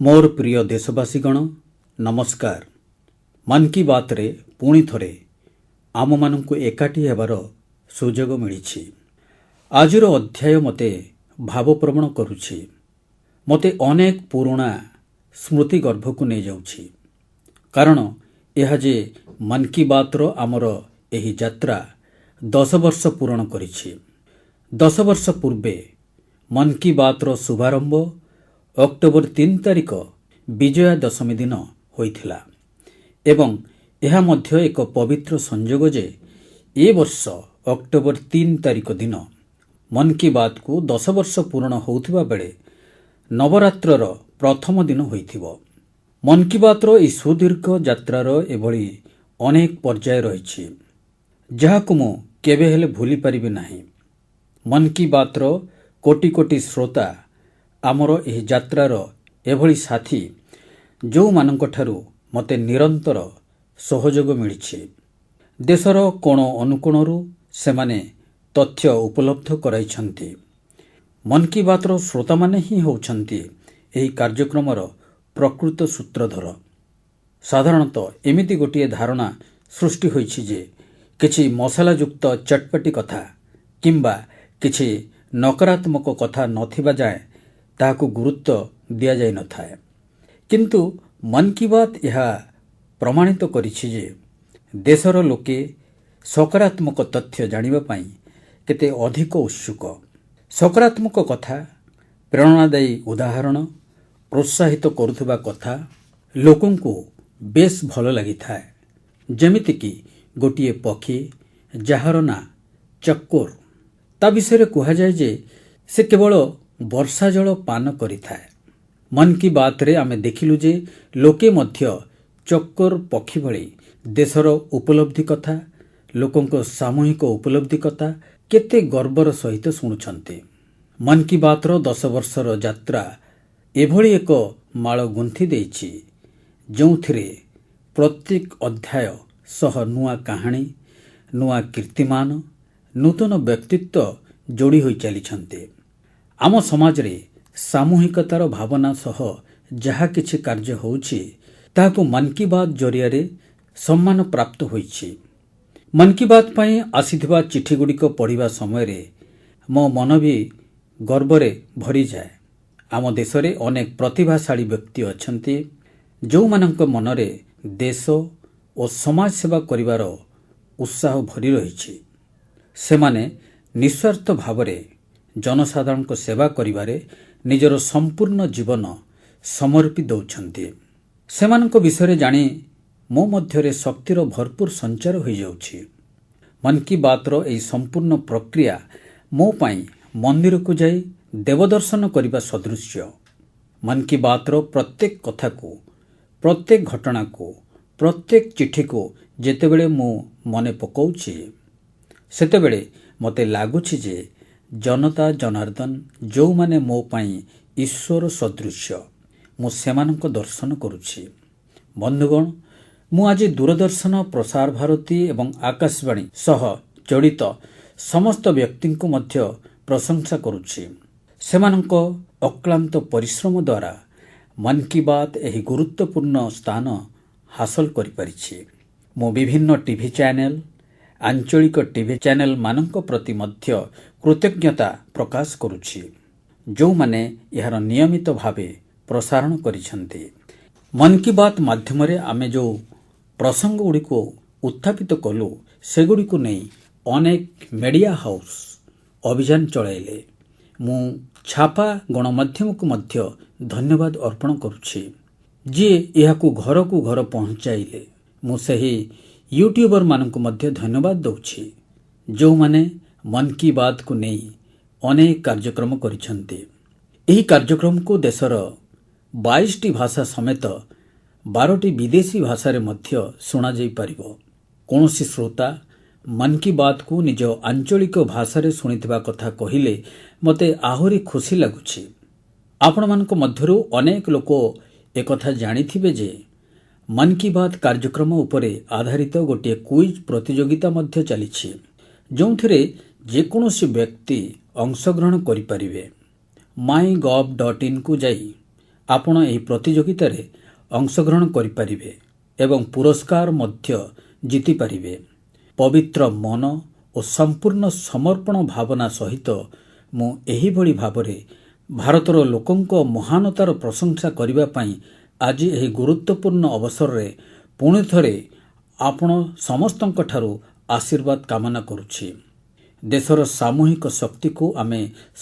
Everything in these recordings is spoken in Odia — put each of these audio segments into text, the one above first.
मोर प्रिय देशवासीगण नमस्कार। मन की बात रे पुणी थरे आम मानू एकाठी हेबार सुजोग मिली। आजिर अध्याय मते भावप्रवण करुछि। मते अनेक पुराणा स्मृति गर्भ को नहीं जाउछि। कारण यह जे मन की बात रो आमर एही यात्रा 10 वर्ष पूरण करिछि। 10 वर्ष पूर्वे मन की बात रो शुभारंभ अक्टोबर 3 तारिख विजया दशमी दिन होइथिला एवं यह मध्य एक पवित्र संयोग जे ए वर्ष अक्टोबर 3 तारिख दिन मन की बात को 10 वर्ष पूर्ण होउथिबा बेले नवरात्रर प्रथम दिन होइथिबो। मन की बात रो ई सुदीर्घ यात्रार एभली अनेक पर्याय रहिछि जहाकु मु केबे हेले भूली परिबे नाही। मन की बात रो कोटि कोटि श्रोता आमर एही यात्रार एभली साथी जो मानंकठारु मते निरंतर सहयोग मिलिछि। देशर कोण अनुकोणरू सेमाने तथ्य उपलब्ध कराइछन्ति। मन की बात रो श्रोता माने ही होउछन्ति एही कार्यक्रमर प्रकृत सूत्रधर। साधारणतः एमिति गोटिए धारणा सृष्टि होइछि जे किछि मसलायुक्त चटपटी कथा किंबा किछि नकारात्मक कथा नथिबा जाय ताहाकु गुरुत्व दिया जाय नथाय। किंतु मन की बात यह प्रमाणित करिछि जे देशर लोके सकारात्मक तथ्य जानिबा पई केते अधिक उत्सुक। सकारात्मक कथा, प्रेरणादायी उदाहरण, प्रोत्साहित करुथबा कथा लोकंकु बेस भल लागिथाय। जेमिति कि गोटिए पक्षी जाହାର ना चक्कोर, ता विषय कहा जाए जे से केवल वर्षा जल पान करिथाय। मन की बात रे आमे देखिलु जे लोके मध्य चक्कोर पक्षी भली देशर उपलब्धि कथा, लोकंक सामूहिक उपलब्धि कथा केते गर्वर सहित शुणुछन्ते। मन की बात रो 10 वर्षर यात्रा एभली एक माळ गुंथि देइछि जोंथिरे प्रत्येक अध्याय सह नुआ कहानी, नुआ कीर्तिमान, नूतन व्यक्तित्व जोड़ी होई चलिछन्ते। आम समाज रे सामूहिकतार भावना सह जहा किछि कार्य होउछि ताहाकु मन की बात जरिया रे सम्मान प्राप्त होइछि। मन की बात पई आसीथिबा चिठी गुडिक पढ़िबा समय रे मो मन भी गर्वरे भरी जाए। आम देश रे अनेक प्रतिभाशाली व्यक्ति अछन्ति जो मानक मनरे देश और समाज सेवा करिवार उत्साह भरी रहिछि। सेमाने निस्वार्थ भावरे जनसाधारण को सेवा करिवारे निजर संपूर्ण जीवन समर्पी दउछन्ति। सेमानक विषय जानी मो मध्यरे शक्तिर भरपूर संचार होई जाउछि। मन की बात रो एई संपूर्ण प्रक्रिया मो पई मंदिर को जाई देवदर्शन करिबा सदृश्य। मन की बात रो प्रत्येक कथा को, प्रत्येक घटना को, प्रत्येक चिठी को जेतेबेले मो मने पकाउछि सेतेबेले मते लागुछि जे जनता जनार्दन जो माने मो पई ईश्वर सदृश्य मु सेमानक दर्शन करुछि। बंधुगण, मु आज दूरदर्शन, प्रसार भारती एवं आकाशवाणी सह जड़ित समस्त व्यक्ति को मध्य प्रशंसा करुछि। सेमानक अक्लांत परिश्रम द्वारा मन की बात एही गुरुत्वपूर्ण स्थान हासिल करि परिछि। मु विभिन्न टीवी चैनल, आंचलिक टीवी चैनल मानक प्रति मध्य कृतज्ञता प्रकाश करुछि जो माने यार नियमित भावे प्रसारण करिसन्ति। मन की बात माध्यम रे आमे जो प्रसंग गुडी को उत्थापित कलु सेगुडी को नै अनेक मीडिया हाउस अभियान चलाइले। मु छापा गणमाध्यम को मध्य धन्यवाद अर्पण करुछि जे याकू घर को घर पहुंचाइले। मु सही यूट्यूबर मानक मध्य धन्यवाद दउछि जो माने मन की बात को नै अनेक कार्यक्रम करिसन्ति। एही कार्यक्रम को देशर 22टी भाषा समेत 12टी विदेशी भाषा रे मध्य सुना जाई परिबो। कोनोसी श्रोता मन की बात को निज आंचलिक भाषा रे सुनिथिबा कथा कहिले मते आहुरी खुशी लागुछि। आपण मानक मध्यरु अनेक लोक एकथा जानिथिबे जे मन की बात कार्यक्रम उपरे आधारित गोटे क्विज प्रतियोगिता मध्य चलिछि जोंथिरे जेकोनोसी व्यक्ति अंशग्रहण करि परिबे। mygov.in को जाई ଆପଣ ଏହି ପ୍ରତିଯୋଗିତାରେ ଅଂଶଗ୍ରହଣ କରିପାରିବେ ଏବଂ ପୁରସ୍କାର ମଧ୍ୟ ଜିତିପାରିବେ। ପବିତ୍ର ମନ ଓ ସମ୍ପୂର୍ଣ୍ଣ ସମର୍ପଣ ଭାବନା ସହିତ ମୁଁ ଏହିଭଳି ଭାବରେ ଭାରତର ଲୋକଙ୍କ ମହାନତାର ପ୍ରଶଂସା କରିବା ପାଇଁ ଆଜି ଏହି ଗୁରୁତ୍ୱପୂର୍ଣ୍ଣ ଅବସରରେ ପୁଣି ଥରେ ଆପଣ ସମସ୍ତଙ୍କଠାରୁ ଆଶୀର୍ବାଦ କାମନା କରୁଛି। ଦେଶର ସାମୂହିକ ଶକ୍ତିକୁ ଆମେ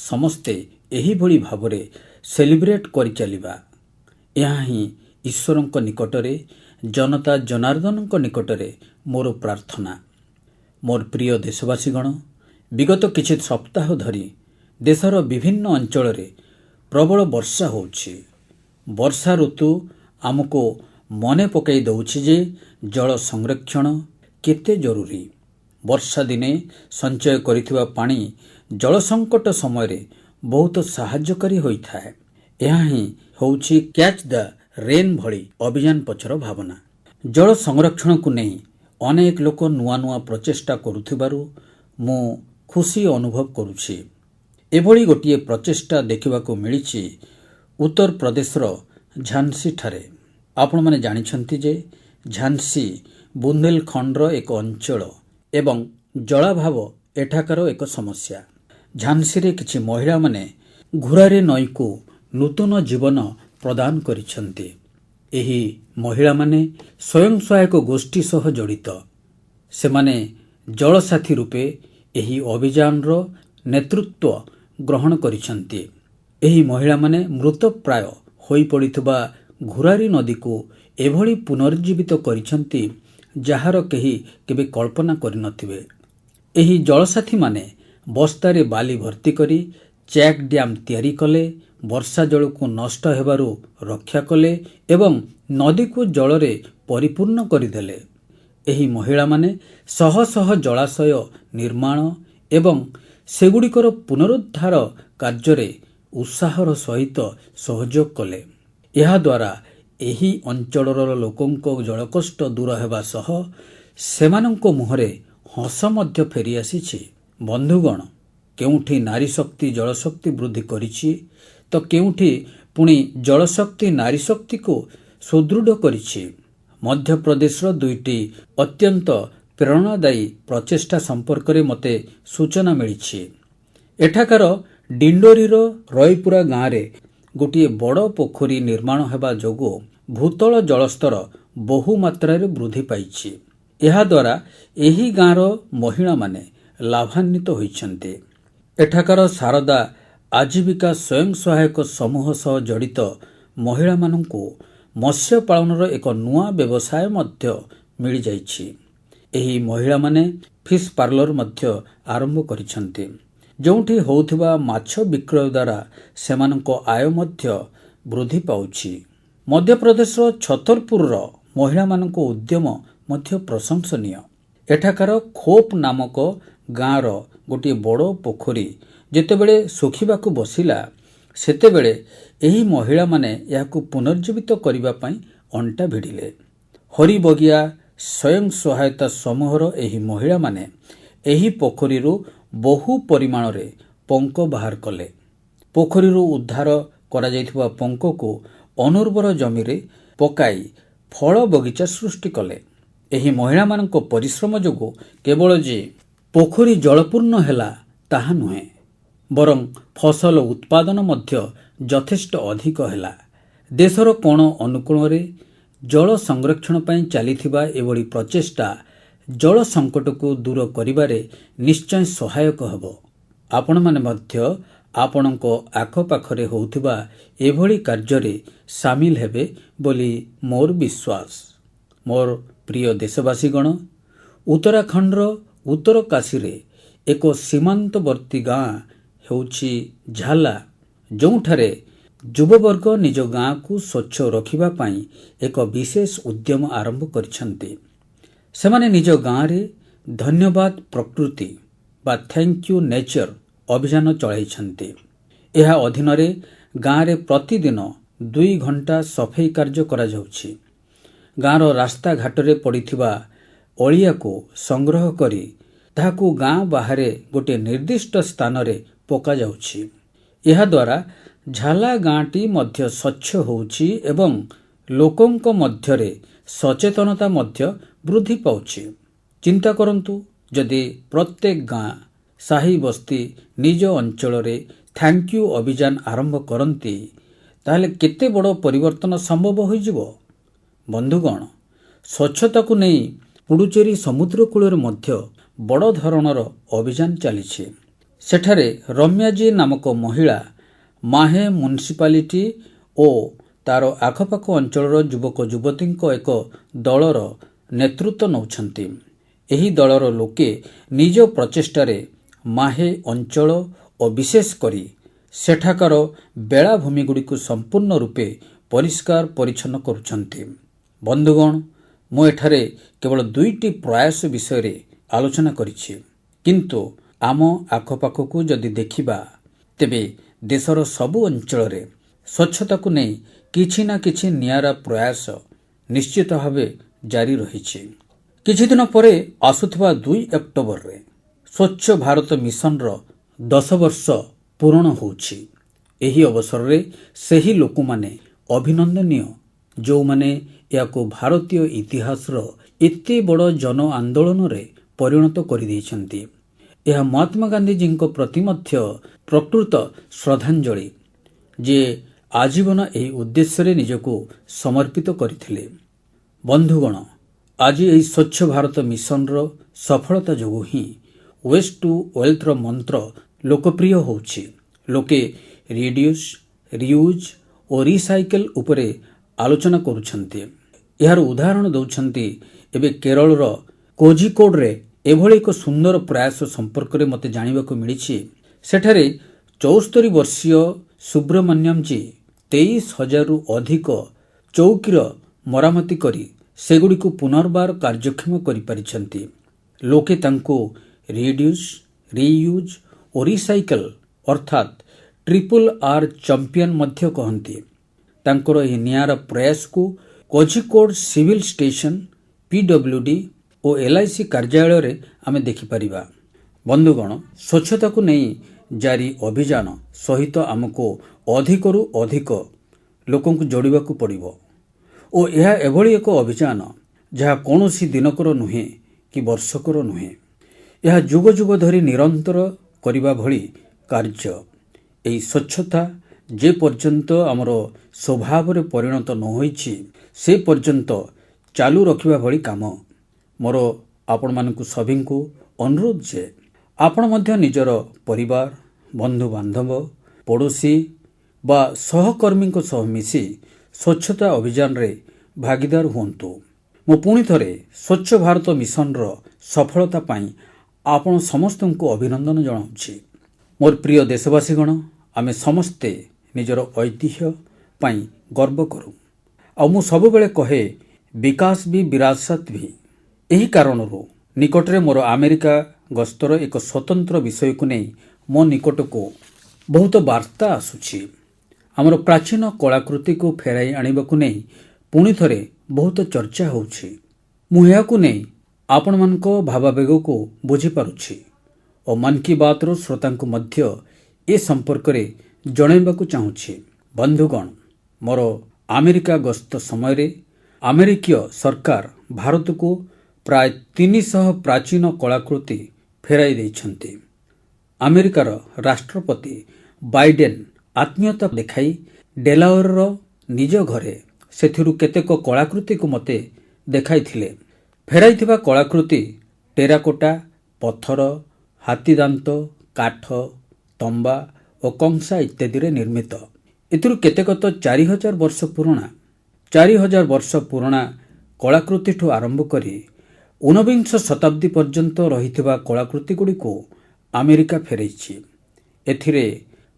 ସମସ୍ତେ ଏହିଭଳି ଭାବରେ ସେଲିବ୍ରେଟ୍ କରିଚାଲିବା। ଏହା ହିଁ ଈଶ୍ୱରଙ୍କ ନିକଟରେ, ଜନତା ଜନାର୍ଦ୍ଦନଙ୍କ ନିକଟରେ ମୋର ପ୍ରାର୍ଥନା। ମୋର ପ୍ରିୟ ଦେଶବାସୀଗଣ, ବିଗତ କିଛି ସପ୍ତାହ ଧରି ଦେଶର ବିଭିନ୍ନ ଅଞ୍ଚଳରେ ପ୍ରବଳ ବର୍ଷା ହେଉଛି। ବର୍ଷା ଋତୁ ଆମକୁ ମନେ ପକାଇ ଦେଉଛି ଯେ ଜଳ ସଂରକ୍ଷଣ କେତେ ଜରୁରୀ। ବର୍ଷା ଦିନେ ସଞ୍ଚୟ କରିଥିବା ପାଣି ଜଳ ସଙ୍କଟ ସମୟରେ ବହୁତ ସାହାଯ୍ୟକାରୀ ହୋଇଥାଏ। ଏହା ହିଁ ହେଉଛି କ୍ୟାଚ୍ ଦ ରେନ୍ ଭଳି ଅଭିଯାନ ପଛର ଭାବନା। ଜଳ ସଂରକ୍ଷଣକୁ ନେଇ ଅନେକ ଲୋକ ନୂଆ ନୂଆ ପ୍ରଚେଷ୍ଟା କରୁଥିବାରୁ ମୁଁ ଖୁସି ଅନୁଭବ କରୁଛି। ଏଭଳି ଗୋଟିଏ ପ୍ରଚେଷ୍ଟା ଦେଖିବାକୁ ମିଳିଛି ଉତ୍ତରପ୍ରଦେଶର ଝାନ୍ସୀଠାରେ। ଆପଣମାନେ ଜାଣିଛନ୍ତି ଯେ ଝାନ୍ସୀ ବୁନ୍ଦେଲଖଣ୍ଡର ଏକ ଅଞ୍ଚଳ ଏବଂ ଜଳାଭାବ ଏଠାକାର ଏକ ସମସ୍ୟା। ଝାନ୍ସୀରେ କିଛି ମହିଳାମାନେ ଘୁରାରେ ନଈକୁ ନୂତନ ଜୀବନ ପ୍ରଦାନ କରିଛନ୍ତି। ଏହି ମହିଳାମାନେ ସ୍ୱୟଂ ସହାୟକ ଗୋଷ୍ଠୀ ସହ ଜଡ଼ିତ। ସେମାନେ ଜଳସାଥୀ ରୂପେ ଏହି ଅଭିଯାନର ନେତୃତ୍ୱ ଗ୍ରହଣ କରିଛନ୍ତି। ଏହି ମହିଳାମାନେ ମୃତପ୍ରାୟ ହୋଇପଡ଼ିଥିବା ଘୁରାରୀ ନଦୀକୁ ଏଭଳି ପୁନର୍ଜୀବିତ କରିଛନ୍ତି ଯାହାର କେହି କେବେ କଳ୍ପନା କରିନଥିବେ। ଏହି ଜଳସାଥୀମାନେ ବସ୍ତାରେ ବାଲି ଭର୍ତ୍ତି କରି ଚେକ୍ ଡ୍ୟାମ୍ ତିଆରି କଲେ, ବର୍ଷା ଜଳକୁ ନଷ୍ଟ ହେବାରୁ ରକ୍ଷା କଲେ ଏବଂ ନଦୀକୁ ଜଳରେ ପରିପୂର୍ଣ୍ଣ କରିଦେଲେ। ଏହି ମହିଳାମାନେ ଶହ ଶହ ଜଳାଶୟ ନିର୍ମାଣ ଏବଂ ସେଗୁଡ଼ିକର ପୁନରୁଦ୍ଧାର କାର୍ଯ୍ୟରେ ଉତ୍ସାହର ସହିତ ସହଯୋଗ କଲେ। ଏହାଦ୍ୱାରା ଏହି ଅଞ୍ଚଳର ଲୋକଙ୍କ ଜଳକଷ୍ଟ ଦୂର ହେବା ସହ ସେମାନଙ୍କ ମୁହଁରେ ହସ ମଧ୍ୟ ଫେରିଆସିଛି। ବନ୍ଧୁଗଣ, କେଉଁଠି ନାରୀଶକ୍ତି ଜଳଶକ୍ତି ବୃଦ୍ଧି କରିଛି ତ କେଉଁଠି ପୁଣି ଜଳଶକ୍ତି ନାରୀଶକ୍ତିକୁ ସୁଦୃଢ଼ କରିଛି। ମଧ୍ୟପ୍ରଦେଶର ଦୁଇଟି ଅତ୍ୟନ୍ତ ପ୍ରେରଣାଦାୟୀ ପ୍ରଚେଷ୍ଟା ସମ୍ପର୍କରେ ମୋତେ ସୂଚନା ମିଳିଛି। ଏଠାକାର ଡିଣ୍ଡୋରିର ରଇପୁରା ଗାଁରେ ଗୋଟିଏ ବଡ଼ ପୋଖରୀ ନିର୍ମାଣ ହେବା ଯୋଗୁଁ ଭୂତଳ ଜଳସ୍ତର ବହୁ ମାତ୍ରାରେ ବୃଦ୍ଧି ପାଇଛି। ଏହାଦ୍ୱାରା ଏହି ଗାଁର ମହିଳାମାନେ ଲାଭାନ୍ୱିତ ହୋଇଛନ୍ତି। ଏଠାକାର ଶାରଦା ଆଜୀବିକା ସ୍ୱୟଂ ସହାୟକ ସମୂହ ସହ ଜଡ଼ିତ ମହିଳାମାନଙ୍କୁ ମତ୍ସ୍ୟ ପାଳନର ଏକ ନୂଆ ବ୍ୟବସାୟ ମଧ୍ୟ ମିଳିଯାଇଛି। ଏହି ମହିଳାମାନେ ଫିସ୍ ପାର୍ଲର ମଧ୍ୟ ଆରମ୍ଭ କରିଛନ୍ତି, ଯେଉଁଠି ହେଉଥିବା ମାଛ ବିକ୍ରୟ ଦ୍ୱାରା ସେମାନଙ୍କ ଆୟ ମଧ୍ୟ ବୃଦ୍ଧି ପାଉଛି। ମଧ୍ୟପ୍ରଦେଶର ଛତରପୁରର ମହିଳାମାନଙ୍କ ଉଦ୍ୟମ ମଧ୍ୟ ପ୍ରଶଂସନୀୟ। ଏଠାକାର ଖୋପ ନାମକ ଗାଁର ଗୋଟିଏ ବଡ଼ ପୋଖରୀ ଯେତେବେଳେ ଶୁଖିବାକୁ ବସିଲା, ସେତେବେଳେ ଏହି ମହିଳାମାନେ ଏହାକୁ ପୁନର୍ଜୀବିତ କରିବା ପାଇଁ ଅଣ୍ଟା ଭିଡ଼ିଲେ। ହରିବଗିଆ ସ୍ୱୟଂ ସହାୟତା ସମୂହର ଏହି ମହିଳାମାନେ ଏହି ପୋଖରୀରୁ ବହୁ ପରିମାଣରେ ପଙ୍କ ବାହାର କଲେ। ପୋଖରୀରୁ ଉଦ୍ଧାର କରାଯାଇଥିବା ପଙ୍କକୁ ଅନୁର୍ବର ଜମିରେ ପକାଇ ଫଳ ବଗିଚା ସୃଷ୍ଟି କଲେ। ଏହି ମହିଳାମାନଙ୍କ ପରିଶ୍ରମ ଯୋଗୁଁ କେବଳ ଯେ ପୋଖରୀ ଜଳପୂର୍ଣ୍ଣ ହେଲା ତାହା ନୁହେଁ, ବରଂ ଫସଲ ଉତ୍ପାଦନ ମଧ୍ୟ ଯଥେଷ୍ଟ ଅଧିକ ହେଲା। ଦେଶର କୋଣ ଅନୁକୋଣରେ ଜଳ ସଂରକ୍ଷଣ ପାଇଁ ଚାଲିଥିବା ଏଭଳି ପ୍ରଚେଷ୍ଟା ଜଳ ସଙ୍କଟକୁ ଦୂର କରିବାରେ ନିଶ୍ଚୟ ସହାୟକ ହେବ। ଆପଣମାନେ ମଧ୍ୟ ଆପଣଙ୍କ ଆଖପାଖରେ ହେଉଥିବା ଏଭଳି କାର୍ଯ୍ୟରେ ସାମିଲ ହେବେ ବୋଲି ମୋର ବିଶ୍ୱାସ। ମୋର ପ୍ରିୟ ଦେଶବାସୀଗଣ, ଉତ୍ତରାଖଣ୍ଡର ଉତ୍ତରକାଶୀରେ ଏକ ସୀମାନ୍ତବର୍ତ୍ତୀ ଗାଁ ହେଉଛି ଝାଲା, ଯେଉଁଠାରେ ଯୁବବର୍ଗ ନିଜ ଗାଁକୁ ସ୍ୱଚ୍ଛ ରଖିବା ପାଇଁ ଏକ ବିଶେଷ ଉଦ୍ୟମ ଆରମ୍ଭ କରିଛନ୍ତି। ସେମାନେ ନିଜ ଗାଁରେ ଧନ୍ୟବାଦ ପ୍ରକୃତି ବା ଥ୍ୟାଙ୍କ ୟୁ ନେଚର ଅଭିଯାନ ଚଳାଇଛନ୍ତି। ଏହା ଅଧୀନରେ ଗାଁରେ ପ୍ରତିଦିନ 2 ଘଣ୍ଟା ସଫେଇ କାର୍ଯ୍ୟ କରାଯାଉଛି। ଗାଁର ରାସ୍ତାଘାଟରେ ପଡ଼ିଥିବା ଅଳିଆକୁ ସଂଗ୍ରହ କରି ତାହାକୁ ଗାଁ ବାହାରେ ଗୋଟିଏ ନିର୍ଦ୍ଦିଷ୍ଟ ସ୍ଥାନରେ ପକାଯାଉଛି। ଏହାଦ୍ୱାରା ଝାଲା ଗାଁଟି ମଧ୍ୟ ସ୍ୱଚ୍ଛ ହେଉଛି ଏବଂ ଲୋକଙ୍କ ମଧ୍ୟରେ ସଚେତନତା ମଧ୍ୟ ବୃଦ୍ଧି ପାଉଛି। ଚିନ୍ତା କରନ୍ତୁ, ଯଦି ପ୍ରତ୍ୟେକ ଗାଁ, ସାହି ବସ୍ତି ନିଜ ଅଞ୍ଚଳରେ ଥ୍ୟାଙ୍କ ୟୁ ଅଭିଯାନ ଆରମ୍ଭ କରନ୍ତି, ତାହେଲେ କେତେ ବଡ଼ ପରିବର୍ତ୍ତନ ସମ୍ଭବ ହୋଇଯିବ। ବନ୍ଧୁଗଣ, ସ୍ୱଚ୍ଛତାକୁ ନେଇ ପୁଡୁଚେରୀ ସମୁଦ୍ର କୂଳରେ ମଧ୍ୟ ବଡ଼ ଧରଣର ଅଭିଯାନ ଚାଲିଛି। ସେଠାରେ ରମ୍ୟାଜୀ ନାମକ ମହିଳା ମାହେ ମ୍ୟୁନିସିପାଲିଟି ଓ ତାର ଆଖପାଖ ଅଞ୍ଚଳର ଯୁବକ ଯୁବତୀଙ୍କ ଏକ ଦଳର ନେତୃତ୍ୱ ନେଉଛନ୍ତି। ଏହି ଦଳର ଲୋକେ ନିଜ ପ୍ରଚେଷ୍ଟାରେ ମାହେ ଅଞ୍ଚଳ ଓ ବିଶେଷ କରି ସେଠାକାର ବେଳାଭୂମିଗୁଡ଼ିକୁ ସମ୍ପୂର୍ଣ୍ଣ ରୂପେ ପରିଷ୍କାର ପରିଚ୍ଛନ୍ନ କରୁଛନ୍ତି। ବନ୍ଧୁଗଣ, ମୁଁ ଏଠାରେ କେବଳ 2ଟି ପ୍ରୟାସ ବିଷୟରେ ଆଲୋଚନା କରିଛି, କିନ୍ତୁ ଆମ ଆଖପାଖକୁ ଯଦି ଦେଖିବା, ତେବେ ଦେଶର ସବୁ ଅଞ୍ଚଳରେ ସ୍ୱଚ୍ଛତାକୁ ନେଇ କିଛି ନା କିଛି ନିଆରା ପ୍ରୟାସ ନିଶ୍ଚିତ ଭାବେ ଜାରି ରହିଛି। କିଛିଦିନ ପରେ ଆସୁଥିବା 2 ଅକ୍ଟୋବରରେ ସ୍ୱଚ୍ଛ ଭାରତ ମିଶନର 10 ବର୍ଷ ପୂରଣ ହେଉଛି। ଏହି ଅବସରରେ ସେହି ଲୋକମାନେ ଅଭିନନ୍ଦନୀୟ ଯେଉଁମାନେ ଏହାକୁ ଭାରତୀୟ ଇତିହାସର ଏତେ ବଡ଼ ଜନ ଆନ୍ଦୋଳନରେ ପରିଣତ କରିଦେଇଛନ୍ତି। ଏହା ମହାତ୍ମା ଗାନ୍ଧୀଜୀଙ୍କ ପ୍ରତି ମଧ୍ୟ ପ୍ରକୃତ ଶ୍ରଦ୍ଧାଞ୍ଜଳି, ଯିଏ ଆଜୀବନ ଏହି ଉଦ୍ଦେଶ୍ୟରେ ନିଜକୁ ସମର୍ପିତ କରିଥିଲେ। ବନ୍ଧୁଗଣ, ଆଜି ଏହି ସ୍ୱଚ୍ଛ ଭାରତ ମିଶନର ସଫଳତା ଯୋଗୁଁ ହିଁ ୱେଷ୍ଟ ଟୁ ୱେଲ୍ଥର ମନ୍ତ୍ର ଲୋକପ୍ରିୟ ହେଉଛି। ଲୋକେ ରିଡ୍ୟୁସ୍, ରିୟୁଜ୍ ଓ ରିସାଇକେଲ ଉପରେ ଆଲୋଚନା କରୁଛନ୍ତି। ଏହାର ଉଦାହରଣ ଦେଉଛନ୍ତି ଏବେ କେରଳର କୋଝିକୋଡରେ ଏଭଳି ଏକ ସୁନ୍ଦର ପ୍ରୟାସ ସମ୍ପର୍କରେ ମୋତେ ଜାଣିବାକୁ ମିଳିଛି। ସେଠାରେ 74 ବର୍ଷୀୟ ସୁବ୍ରମଣ୍ୟମଜୀ 23,000ରୁ ଅଧିକ ଚୌକିର ମରାମତି କରି ସେଗୁଡ଼ିକୁ ପୁନର୍ବାର କାର୍ଯ୍ୟକ୍ଷମ କରିପାରିଛନ୍ତି। ଲୋକେ ତାଙ୍କୁ ରିଡ୍ୟୁସ୍, ରିୟୁଜ୍ ଓ ରିସାଇକେଲ ଅର୍ଥାତ୍ RRR ଚାମ୍ପିୟନ ମଧ୍ୟ କହନ୍ତି। ତାଙ୍କର ଏହି ନିଆରା ପ୍ରୟାସକୁ କୋଝିକୋଡ ସିଭିଲ ଷ୍ଟେସନ, PWD ଓ LIC କାର୍ଯ୍ୟାଳୟରେ ଆମେ ଦେଖିପାରିବା। ବନ୍ଧୁଗଣ, ସ୍ୱଚ୍ଛତାକୁ ନେଇ ଜାରି ଅଭିଯାନ ସହିତ ଆମକୁ ଅଧିକରୁ ଅଧିକ ଲୋକଙ୍କୁ ଯୋଡ଼ିବାକୁ ପଡ଼ିବ ଓ ଏହା ଏଭଳି ଏକ ଅଭିଯାନ ଯାହା କୌଣସି ଦିନକର ନୁହେଁ କି ବର୍ଷକର ନୁହେଁ। ଏହା ଯୁଗ ଯୁଗ ଧରି ନିରନ୍ତର କରିବା ଭଳି କାର୍ଯ୍ୟ। ଏହି ସ୍ୱଚ୍ଛତା ଯେ ପର୍ଯ୍ୟନ୍ତ ଆମର ସ୍ୱଭାବରେ ପରିଣତ ନ ହୋଇଛି, ସେ ପର୍ଯ୍ୟନ୍ତ ଚାଲୁ ରଖିବା ଭଳି କାମ। ମୋର ଆପଣମାନଙ୍କୁ ସଭିଙ୍କୁ ଅନୁରୋଧ ଯେ ଆପଣ ମଧ୍ୟ ନିଜର ପରିବାର, ବନ୍ଧୁବାନ୍ଧବ, ପଡ଼ୋଶୀ ବା ସହକର୍ମୀଙ୍କ ସହ ମିଶି ସ୍ୱଚ୍ଛତା ଅଭିଯାନରେ ଭାଗିଦାର ହୁଅନ୍ତୁ। ମୁଁ ପୁଣି ଥରେ ସ୍ୱଚ୍ଛ ଭାରତ ମିଶନର ସଫଳତା ପାଇଁ ଆପଣ ସମସ୍ତଙ୍କୁ ଅଭିନନ୍ଦନ ଜଣାଉଛି। ମୋର ପ୍ରିୟ ଦେଶବାସୀଗଣ, ଆମେ ସମସ୍ତେ ନିଜର ଐତିହ୍ୟ ପାଇଁ ଗର୍ବ କରୁ। ଆଉ ମୁଁ ସବୁବେଳେ କହେ, ବିକାଶ ବି ବିରାସତ ବି। ଏହି କାରଣରୁ ନିକଟରେ ମୋର ଆମେରିକା ଗସ୍ତର ଏକ ସ୍ୱତନ୍ତ୍ର ବିଷୟକୁ ନେଇ ମୋ ନିକଟକୁ ବହୁତ ବାର୍ତ୍ତା ଆସୁଛି। ଆମର ପ୍ରାଚୀନ କଳାକୃତିକୁ ଫେରାଇ ଆଣିବାକୁ ନେଇ ପୁଣି ଥରେ ବହୁତ ଚର୍ଚ୍ଚା ହେଉଛି। ମୁଁ ଏହାକୁ ନେଇ ଆପଣମାନଙ୍କ ଭାବାବେଗକୁ ବୁଝିପାରୁଛି ଓ ମନ୍ କି ବାତ୍ର ଶ୍ରୋତାଙ୍କୁ ମଧ୍ୟ ଏ ସମ୍ପର୍କରେ ଜଣାଇବାକୁ ଚାହୁଁଛି। ବନ୍ଧୁଗଣ, ମୋର ଆମେରିକା ଗସ୍ତ ସମୟରେ ଆମେରିକୀୟ ସରକାର ଭାରତକୁ ପ୍ରାୟ 300 ପ୍ରାଚୀନ କଳାକୃତି ଫେରାଇ ଦେଇଛନ୍ତି। ଆମେରିକାର ରାଷ୍ଟ୍ରପତି ବାଇଡେନ୍ ଆତ୍ମୀୟତା ଦେଖାଇ ଡେଲାୱେରର ନିଜ ଘରେ ସେଥିରୁ କେତେକ କଳାକୃତିକୁ ମୋତେ ଦେଖାଇଥିଲେ। ଫେରାଇଥିବା କଳାକୃତି ଟେରାକୋଟା, ପଥର, ହାତୀଦାନ୍ତ, କାଠ, ତମ୍ବା ଓ କଂସା ଇତ୍ୟାଦିରେ ନିର୍ମିତ। ଏଥିରୁ କେତେକ ତ 4000 ବର୍ଷ ପୁରୁଣା। 4000 ବର୍ଷ ପୁରୁଣା କଳାକୃତିଠୁ ଆରମ୍ଭ କରି ଊନବିଂଶ ଶତାବ୍ଦୀ ପର୍ଯ୍ୟନ୍ତ ରହିଥିବା କଳାକୃତିଗୁଡ଼ିକୁ ଆମେରିକା ଫେରାଇଛି। ଏଥିରେ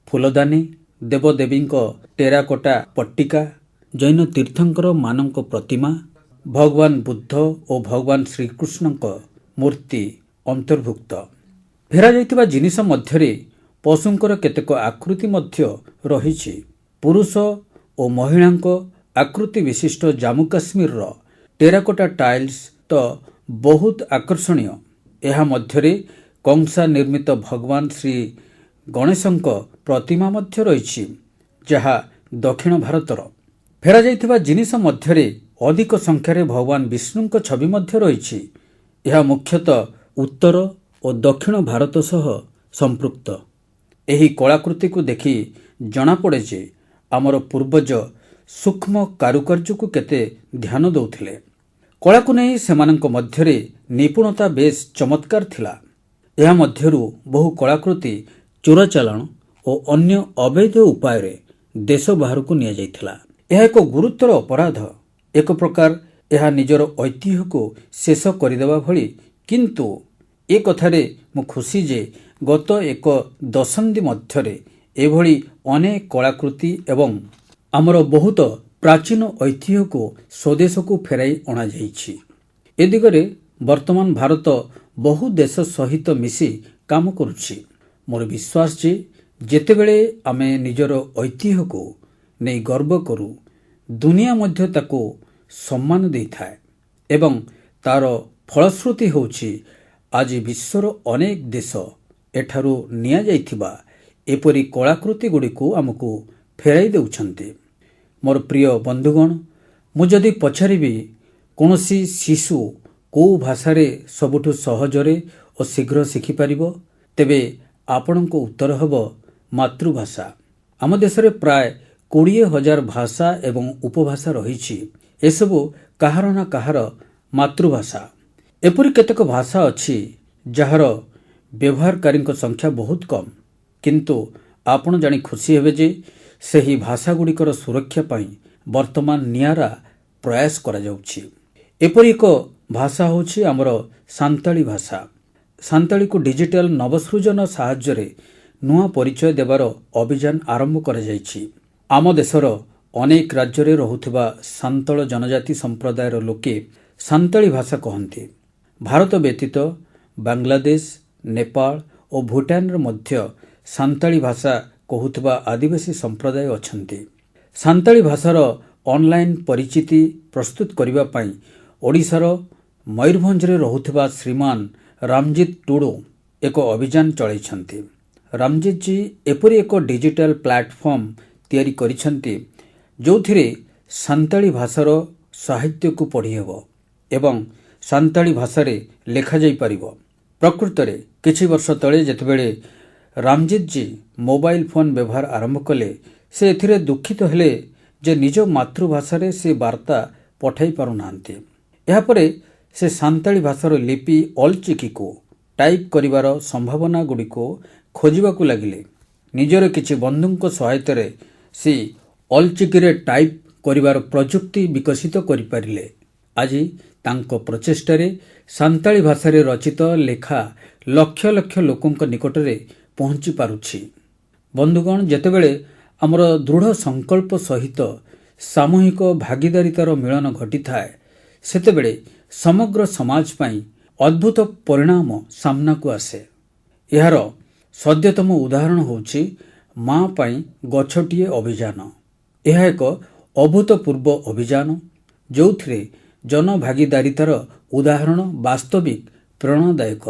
ଫୁଲଦାନୀ, ଦେବଦେବୀଙ୍କ ଟେରାକୋଟା ପଟ୍ଟିକା, ଜୈନ ତୀର୍ଥଙ୍କର ମାନଙ୍କ ପ୍ରତିମା, ଭଗବାନ ବୁଦ୍ଧ ଓ ଭଗବାନ ଶ୍ରୀକୃଷ୍ଣଙ୍କ ମୂର୍ତ୍ତି ଅନ୍ତର୍ଭୁକ୍ତ। ଫେରାଯାଇଥିବା ଜିନିଷ ମଧ୍ୟରେ ପଶୁଙ୍କର କେତେକ ଆକୃତି ମଧ୍ୟ ରହିଛି। ପୁରୁଷ ଓ ମହିଳାଙ୍କ ଆକୃତି ବିଶିଷ୍ଟ ଜାମ୍ମୁ କାଶ୍ମୀରର ଟେରାକୋଟା ଟାଇଲ୍ସ ତ ବହୁତ ଆକର୍ଷଣୀୟ। ଏହା ମଧ୍ୟରେ କଂସା ନିର୍ମିତ ଭଗବାନ ଶ୍ରୀ ଗଣେଶଙ୍କ ପ୍ରତିମା ମଧ୍ୟ ରହିଛି। ଯାହା ଦକ୍ଷିଣ ଭାରତର। ଫେରାଯାଇଥିବା ଜିନିଷ ମଧ୍ୟରେ ଅଧିକ ସଂଖ୍ୟାରେ ଭଗବାନ ବିଷ୍ଣୁଙ୍କ ଛବି ମଧ୍ୟ ରହିଛି। ଏହା ମୁଖ୍ୟତଃ ଉତ୍ତର ଓ ଦକ୍ଷିଣ ଭାରତ ସହ ସମ୍ପୃକ୍ତ। ଏହି କଳାକୃତିକୁ ଦେଖି ଜଣାପଡ଼େ ଯେ ଆମର ପୂର୍ବଜ ସୂକ୍ଷ୍ମ କାରୁକାର୍ଯ୍ୟକୁ କେତେ ଧ୍ୟାନ ଦେଉଥିଲେ। କଳାକୁ ନେଇ ସେମାନଙ୍କ ମଧ୍ୟରେ ନିପୁଣତା ବେଶ୍ ଚମତ୍କାର ଥିଲା। ଏହା ମଧ୍ୟରୁ ବହୁ କଳାକୃତି ଚୋରାଚାଲାଣ ଓ ଅନ୍ୟ ଅବୈଧ ଉପାୟରେ ଦେଶ ବାହାରକୁ ନିଆଯାଇଥିଲା। ଏହା ଏକ ଗୁରୁତର ଅପରାଧ। ଏକ ପ୍ରକାର ଏହା ନିଜର ଐତିହ୍ୟକୁ ଶେଷ କରିଦେବା ଭଳି। କିନ୍ତୁ ଏ କଥାରେ ମୁଁ ଖୁସି ଯେ ଗତ ଏକ ଦଶନ୍ଧି ମଧ୍ୟରେ ଏଭଳି ଅନେକ କଳାକୃତି ଏବଂ ଆମର ବହୁତ ପ୍ରାଚୀନ ଐତିହ୍ୟକୁ ସ୍ୱଦେଶକୁ ଫେରାଇ ଅଣାଯାଇଛି। ଏ ଦିଗରେ ବର୍ତ୍ତମାନ ଭାରତ ବହୁ ଦେଶ ସହିତ ମିଶି କାମ କରୁଛି। ମୋର ବିଶ୍ୱାସ ଯେ ଯେତେବେଳେ ଆମେ ନିଜର ଐତିହ୍ୟକୁ ନେଇ ଗର୍ବ କରୁ, ଦୁନିଆ ମଧ୍ୟ ତାକୁ ସମ୍ମାନ ଦେଇଥାଏ ଏବଂ ତାର ଫଳଶ୍ରୁତି ହେଉଛି ଆଜି ବିଶ୍ୱର ଅନେକ ଦେଶ ଏଠାରୁ ନିଆଯାଇଥିବା ଏପରି କଳାକୃତି ଗୁଡ଼ିକୁ ଆମକୁ ଫେରାଇ ଦେଉଛନ୍ତି। ମୋର ପ୍ରିୟ ବନ୍ଧୁଗଣ, ମୁଁ ଯଦି ପଚାରିବି କୌଣସି ଶିଶୁ କେଉଁ ଭାଷାରେ ସବୁଠୁ ସହଜରେ ଓ ଶୀଘ୍ର ଶିଖିପାରିବ, ତେବେ ଆପଣଙ୍କ ଉତ୍ତର ହେବ ମାତୃଭାଷା। ଆମ ଦେଶରେ ପ୍ରାୟ 20,000 ଭାଷା ଏବଂ ଉପଭାଷା ରହିଛି। ଏସବୁ କାହାର ନା କାହାର ମାତୃଭାଷା। ଏପରି କେତେକ ଭାଷା ଅଛି ଯାହାର ବ୍ୟବହାରକାରୀଙ୍କ ସଂଖ୍ୟା ବହୁତ କମ୍। କିନ୍ତୁ ଆପଣ ଜାଣି ଖୁସି ହେବେ ଯେ ସେହି ଭାଷାଗୁଡ଼ିକର ସୁରକ୍ଷା ପାଇଁ ବର୍ତ୍ତମାନ ନିଆରା ପ୍ରୟାସ କରାଯାଉଛି। ଏପରି ଏକ ଭାଷା ହେଉଛି ଆମର ସାନ୍ତାଳୀ ଭାଷା। ସାନ୍ତାଳୀକୁ ଡିଜିଟାଲ ନବସୃଜନ ସାହାଯ୍ୟରେ ନୂଆ ପରିଚୟ ଦେବାର ଅଭିଯାନ ଆରମ୍ଭ କରାଯାଇଛି। ଆମ ଦେଶର ଅନେକ ରାଜ୍ୟରେ ରହୁଥିବା ସାନ୍ତାଳ ଜନଜାତି ସମ୍ପ୍ରଦାୟର ଲୋକେ ସାନ୍ତାଳୀ ଭାଷା କହନ୍ତି। ଭାରତ ବ୍ୟତୀତ ବାଂଲାଦେଶ, ନେପାଳ ଓ ଭୁଟାନରେ ମଧ୍ୟ ସାନ୍ତାଳୀ ଭାଷା କହୁଥିବା ଆଦିବାସୀ ସମ୍ପ୍ରଦାୟ ଅଛନ୍ତି। ସାନ୍ତାଳୀ ଭାଷାର ଅନଲାଇନ ପରିଚିତି ପ୍ରସ୍ତୁତ କରିବା ପାଇଁ ଓଡ଼ିଶାର ମୟୂରଭଞ୍ଜରେ ରହୁଥିବା ଶ୍ରୀମାନ ରାମଜିତ ଟୁଡୁ ଏକ ଅଭିଯାନ ଚଳାଇଛନ୍ତି। ରାମଜିତ ଜୀ ଏପରି ଏକ ଡିଜିଟାଲ ପ୍ଲାଟଫର୍ମ ତିଆରି କରିଛନ୍ତି ଯେଉଁଥିରେ ସାନ୍ତାଳୀ ଭାଷାର ସାହିତ୍ୟକୁ ପଢ଼ିହେବ ଏବଂ ସାନ୍ତାଳୀ ଭାଷାରେ ଲେଖାଯାଇପାରିବ। ପ୍ରକୃତରେ କିଛି ବର୍ଷ ତଳେ ଯେତେବେଳେ ରାମଜିତ ଜୀ ମୋବାଇଲ ଫୋନ ବ୍ୟବହାର ଆରମ୍ଭ କଲେ, ସେ ଏଥିରେ ଦୁଃଖିତ ହେଲେ ଯେ ନିଜ ମାତୃଭାଷାରେ ସେ ବାର୍ତ୍ତା ପଠାଇ ପାରୁନାହାନ୍ତି। ଏହାପରେ ସେ ସାନ୍ତାଳୀ ଭାଷାର ଲିପି ଅଲଚିକିକୁ ଟାଇପ୍ କରିବାର ସମ୍ଭାବନା ଗୁଡ଼ିକୁ ଖୋଜିବାକୁ ଲାଗିଲେ। ନିଜର କିଛି ବନ୍ଧୁଙ୍କ ସହାୟତାରେ ସେ ଅଲଚିକିରେ ଟାଇପ୍ କରିବାର ପ୍ରଯୁକ୍ତି ବିକଶିତ କରିପାରିଲେ। ଆଜି ତାଙ୍କ ପ୍ରଚେଷ୍ଟାରେ ସାନ୍ତାଳୀ ଭାଷାରେ ରଚିତ ଲେଖା ଲକ୍ଷ ଲକ୍ଷ ଲୋକଙ୍କ ନିକଟରେ ପହଞ୍ଚି ପାରୁଛି। ବନ୍ଧୁଗଣ, ଯେତେବେଳେ ଆମର ଦୃଢ଼ ସଂକଳ୍ପ ସହିତ ସାମୂହିକ ଭାଗିଦାରିତାର ମିଳନ ଘଟିଥାଏ, ସେତେବେଳେ ସମଗ୍ର ସମାଜ ପାଇଁ ଅଦ୍ଭୁତ ପରିଣାମ ସାମ୍ନାକୁ ଆସେ। ଏହାର ସଦ୍ୟତମ ଉଦାହରଣ ହେଉଛି ମା ପାଇଁ ଗଛଟିଏ ଅଭିଯାନ। ଏହା ଏକ ଅଭୂତପୂର୍ବ ଅଭିଯାନ ଯେଉଁଥିରେ ଜନଭାଗିଦାରିତାର ଉଦାହରଣ ବାସ୍ତବିକ ପ୍ରେରଣାଦାୟକ।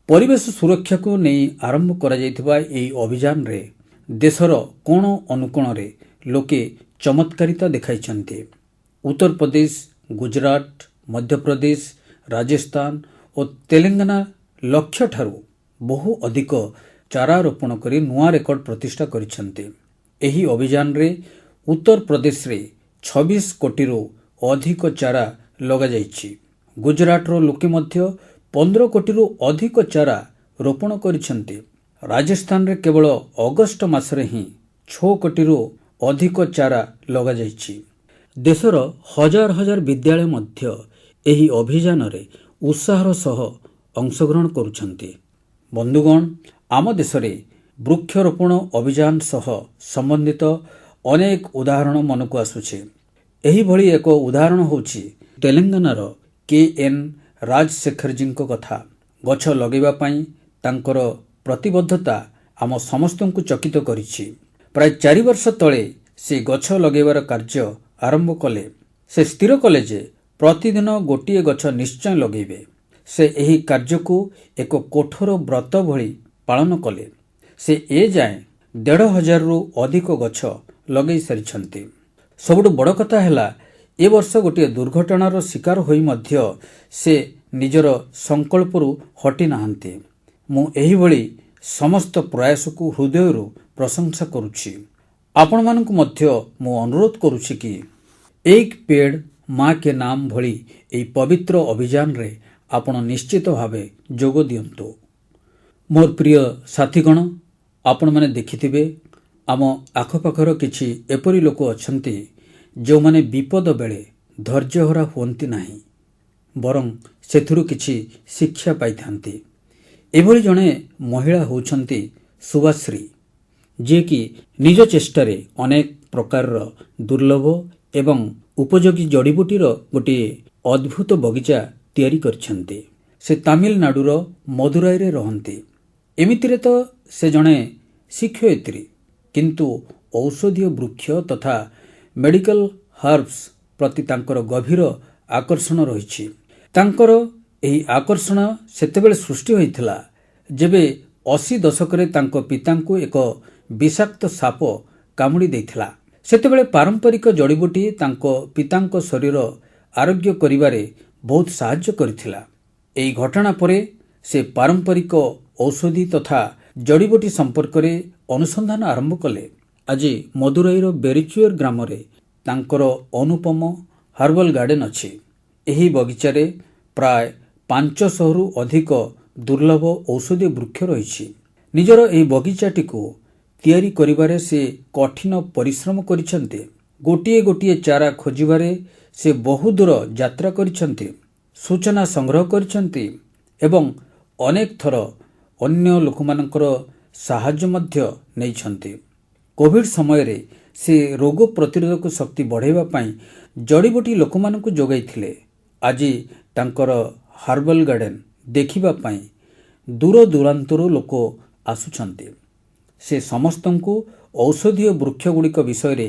ପରିବେଶ ସୁରକ୍ଷାକୁ ନେଇ ଆରମ୍ଭ କରାଯାଇଥିବା ଏହି ଅଭିଯାନରେ ଦେଶର କୋଣ ଅନୁକୋଣରେ ଲୋକେ ଚମତ୍କାରିତା ଦେଖାଇଛନ୍ତି। ଉତ୍ତରପ୍ରଦେଶ, ଗୁଜରାଟ, ମଧ୍ୟପ୍ରଦେଶ, ରାଜସ୍ଥାନ ଓ ତେଲେଙ୍ଗାନା ଲକ୍ଷଠାରୁ ବହୁ ଅଧିକ ଚାରା ରୋପଣ କରି ନୂଆ ରେକର୍ଡ ପ୍ରତିଷ୍ଠା କରିଛନ୍ତି। ଏହି ଅଭିଯାନରେ ଉତ୍ତରପ୍ରଦେଶରେ 26 କୋଟିରୁ ଅଧିକ ଚାରା ଲଗାଯାଇଛି। ଗୁଜରାଟର ଲୋକେ ମଧ୍ୟ 15 କୋଟିରୁ ଅଧିକ ଚାରା ରୋପଣ କରିଛନ୍ତି। ରାଜସ୍ଥାନରେ କେବଳ ଅଗଷ୍ଟ ମାସରେ ହିଁ 6 କୋଟିରୁ ଅଧିକ ଚାରା ଲଗାଯାଇଛି। ଦେଶର ହଜାର ହଜାର ବିଦ୍ୟାଳୟ ମଧ୍ୟ ଏହି ଅଭିଯାନରେ ଉତ୍ସାହର ସହ ଅଂଶଗ୍ରହଣ କରୁଛନ୍ତି। ବନ୍ଧୁଗଣ, ଆମ ଦେଶରେ ବୃକ୍ଷରୋପଣ ଅଭିଯାନ ସହ ସମ୍ବନ୍ଧିତ ଅନେକ ଉଦାହରଣ ମନକୁ ଆସୁଛି। ଏହିଭଳି ଏକ ଉଦାହରଣ ହେଉଛି ତେଲେଙ୍ଗାନାର KN ରାଜଶେଖରଜୀଙ୍କ କଥା। ଗଛ ଲଗାଇବା ପାଇଁ ତାଙ୍କର ପ୍ରତିବଦ୍ଧତା ଆମ ସମସ୍ତଙ୍କୁ ଚକିତ କରିଛି। ପ୍ରାୟ 4 ବର୍ଷ ତଳେ ସେ ଗଛ ଲଗାଇବାର କାର୍ଯ୍ୟ ଆରମ୍ଭ କଲେ। ସେ ସ୍ଥିର କଲେ ଯେ ପ୍ରତିଦିନ ଗୋଟିଏ ଗଛ ନିଶ୍ଚୟ ଲଗାଇବେ। ସେ ଏହି କାର୍ଯ୍ୟକୁ ଏକ କଠୋର ବ୍ରତ ଭଳି ପାଳନ କଲେ। ସେ ଏଯାଏଁ 1,500ରୁ ଅଧିକ ଗଛ ଲଗାଇ ସାରିଛନ୍ତି। ସବୁଠୁ ବଡ଼ କଥା ହେଲା ଏ ବର୍ଷ ଗୋଟିଏ ଦୁର୍ଘଟଣାର ଶିକାର ହୋଇ ମଧ୍ୟ ସେ ନିଜର ସଂକଳ୍ପରୁ ହଟି ନାହାନ୍ତି। ମୁଁ ଏହିଭଳି ସମସ୍ତ ପ୍ରୟାସକୁ ହୃଦୟରୁ ପ୍ରଶଂସା କରୁଛି। ଆପଣମାନଙ୍କୁ ମଧ୍ୟ ମୁଁ ଅନୁରୋଧ କରୁଛି କି ଏକ ପେଡ୍ ମା କେ ନାମ ଭଳି ଏହି ପବିତ୍ର ଅଭିଯାନରେ ଆପଣ ନିଶ୍ଚିତ ଭାବେ ଯୋଗ ଦିଅନ୍ତୁ। ମୋର ପ୍ରିୟ ସାଥୀଗଣ, ଆପଣମାନେ ଦେଖିଥିବେ ଆମ ଆଖପାଖର କିଛି ଏପରି ଲୋକ ଅଛନ୍ତି ଯେଉଁମାନେ ବିପଦ ବେଳେ ଧୈର୍ଯ୍ୟହରା ହୁଅନ୍ତି ନାହିଁ, ବରଂ ସେଥିରୁ କିଛି ଶିକ୍ଷା ପାଇଥାନ୍ତି। ଏଭଳି ଜଣେ ମହିଳା ହେଉଛନ୍ତି ସୁଭାଶ୍ରୀ, ଯିଏକି ନିଜ ଚେଷ୍ଟାରେ ଅନେକ ପ୍ରକାରର ଦୁର୍ଲଭ ଏବଂ ଉପଯୋଗୀ ଜଡ଼ିବୁଟିର ଗୋଟିଏ ଅଦ୍ଭୁତ ବଗିଚା ତିଆରି କରିଛନ୍ତି। ସେ ତାମିଲନାଡୁର ମଦୁରାଇରେ ରହନ୍ତି। ଏମିତିରେ ତ ସେ ଜଣେ ଶିକ୍ଷୟିତ୍ରୀ, କିନ୍ତୁ ଔଷଧୀୟ ବୃକ୍ଷ ତଥା ମେଡିକାଲ ହର୍ବସ୍ ପ୍ରତି ତାଙ୍କର ଗଭୀର ଆକର୍ଷଣ ରହିଛି। ତାଙ୍କର ଏହି ଆକର୍ଷଣ ସେତେବେଳେ ସୃଷ୍ଟି ହୋଇଥିଲା ଯେବେ 80 ଦଶକରେ ତାଙ୍କ ପିତାଙ୍କୁ ଏକ ବିଷାକ୍ତ ସାପ କାମୁଡ଼ି ଦେଇଥିଲା। ସେତେବେଳେ ପାରମ୍ପରିକ ଜଡ଼ିବୁଟି ତାଙ୍କ ପିତାଙ୍କ ଶରୀର ଆରୋଗ୍ୟ କରିବାରେ ବହୁତ ସାହାଯ୍ୟ କରିଥିଲା। ଏହି ଘଟଣା ପରେ ସେ ପାରମ୍ପରିକ ଔଷଧି ତଥା ଜଡ଼ିବୁଟି ସମ୍ପର୍କରେ ଅନୁସନ୍ଧାନ ଆରମ୍ଭ କଲେ। ଆଜି ମଦୁରାଇର ବେରିଚୁଏର ଗ୍ରାମରେ ତାଙ୍କର ଅନୁପମ ହର୍ବାଲ ଗାର୍ଡେନ ଅଛି। ଏହି ବଗିଚାରେ ପ୍ରାୟ 500ରୁ ଅଧିକ ଦୁର୍ଲଭ ଔଷଧୀୟ ବୃକ୍ଷ ରହିଛି। ନିଜର ଏହି ବଗିଚାଟିକୁ ତିଆରି କରିବାରେ ସେ କଠିନ ପରିଶ୍ରମ କରିଛନ୍ତି। ଗୋଟିଏ ଗୋଟିଏ ଚାରା ଖୋଜିବାରେ ସେ ବହୁ ଦୂର ଯାତ୍ରା କରିଛନ୍ତି, ସୂଚନା ସଂଗ୍ରହ କରିଛନ୍ତି ଏବଂ ଅନେକ ଥର ଅନ୍ୟ ଲୋକମାନଙ୍କର ସାହାଯ୍ୟ ମଧ୍ୟ ନେଇଛନ୍ତି। କୋଭିଡ ସମୟରେ ସେ ରୋଗ ପ୍ରତିରୋଧକ ଶକ୍ତି ବଢ଼ାଇବା ପାଇଁ ଜଡ଼ିବୁଟି ଲୋକମାନଙ୍କୁ ଯୋଗାଇଥିଲେ। ଆଜି ତାଙ୍କର ହର୍ବାଲ ଗାର୍ଡେନ ଦେଖିବା ପାଇଁ ଦୂର ଦୂରାନ୍ତରୁ ଲୋକ ଆସୁଛନ୍ତି। ସେ ସମସ୍ତଙ୍କୁ ଔଷଧୀୟ ବୃକ୍ଷଗୁଡ଼ିକ ବିଷୟରେ